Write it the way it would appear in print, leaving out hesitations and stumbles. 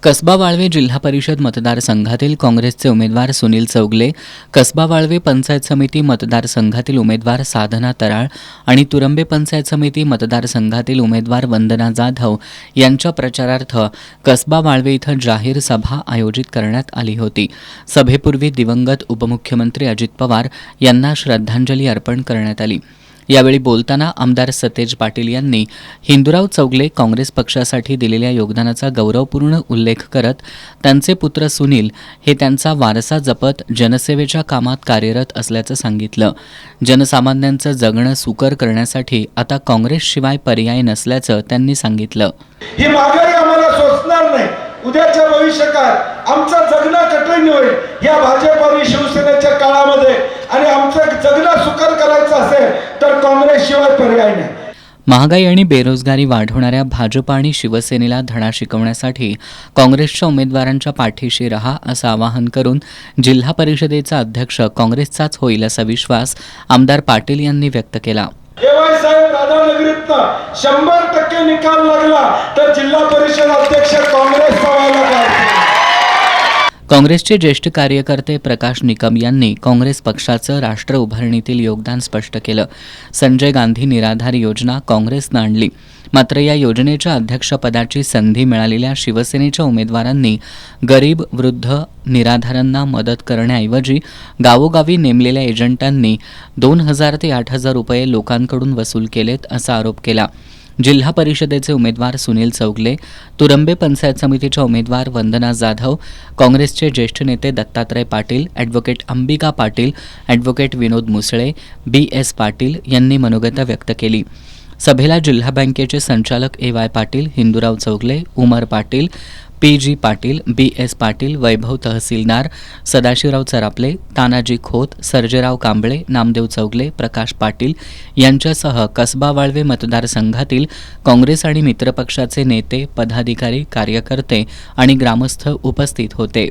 कसबा वाळवे जिल्हा परिषद मतदारसंघातील काँग्रेसचे उमेदवार सुनील चौगले, कसबा वाळवे पंचायत समिती मतदारसंघातील उमेदवार साधना तराळ आणि तुरंबे पंचायत समिती मतदारसंघातील उमेदवार वंदना जाधव यांच्या प्रचारार्थ कसबा वाळवे इथं जाहीर सभा आयोजित करण्यात आली होती. सभेपूर्वी दिवंगत उपमुख्यमंत्री अजित पवार यांना श्रद्धांजली अर्पण करण्यात आली. यावेळी बोलताना आमदार सतेज पाटील यांनी हिंदूराव चौगले काँग्रेस पक्षासाठी दिलेल्या योगदानाचा गौरवपूर्ण उल्लेख करत त्यांचे पुत्र सुनील हे त्यांचा वारसा जपत जनसेवेच्या कामात कार्यरत असल्याचं सांगितलं. जनसामान्यांचं जगणं सुकर करण्यासाठी आता काँग्रेसशिवाय पर्याय नसल्याचं त्यांनी सांगितलं. ही महागाई आम्हाला सोसणार नाही. उद्याच्या भविष्यकाळात आमचं जगणं कठीण होईल. या भाजप आणि शिवसेनेच्या काळामध्ये आणि आमचं जगणं सुकर करायचं असेल तर काँग्रेसशिवाय पर्याय नाही. महागाई आणि बेरोजगारी वाढवणाऱ्या भाजप आणि शिवसेनेला धडा शिकवण्यासाठी काँग्रेसच्या उमेदवारांच्या पाठीशी रहा असं आवाहन करून जिल्हा परिषदेचा अध्यक्ष काँग्रेसचाच होईल असा विश्वास आमदार पाटील यांनी व्यक्त केला. केवाय साहेब राधानगरीतनं 100% निकाल लागला तर जिल्हा परिषद अध्यक्ष काँग्रेसचा व्हायला पाहिजे. काँग्रेसचे ज्येष्ठ कार्यकर्ते प्रकाश निकम यांनी काँग्रेस पक्षाचं राष्ट्र उभारणीतील योगदान स्पष्ट केलं. संजय गांधी निराधार योजना काँग्रेसनं आणली, मात्र या योजनेच्या अध्यक्षपदाची संधी मिळालेल्या शिवसेनेच्या उमेदवारांनी गरीब, वृद्ध, निराधारांना मदत करण्याऐवजी गावोगावी नेमलेल्या एजंटांनी 2,000 ते 8,000 रुपये लोकांकडून वसूल केलेत असा आरोप केला. जिल्हा परिषदेचे उमेदवार सुनील चौगले, तुरंबे पंचायत समितीच्या उमेदवार वंदना जाधव, काँग्रेसचे ज्येष्ठ नेते दत्तात्रय पाटील, ॲडव्होकेट अंबिका पाटील, ॲडव्होकेट विनोद मुसळे, BS पाटील यांनी मनोगत व्यक्त केली. सभेला जिल्हा बँकेचे संचालक AY पाटील, हिंदूराव चौगले, उमर पाटील, PG पाटील, BS पाटील, वैभव तहसीलदार, सदाशिवराव चरापले, तानाजी खोत, सर्जेराव कांबळे, नामदेव चौगले, प्रकाश पाटील यांच्यासह कसबा वाळवे मतदारसंघातील काँग्रेस आणि मित्रपक्षाचे नेते, पदाधिकारी, कार्यकर्ते आणि ग्रामस्थ उपस्थित होते.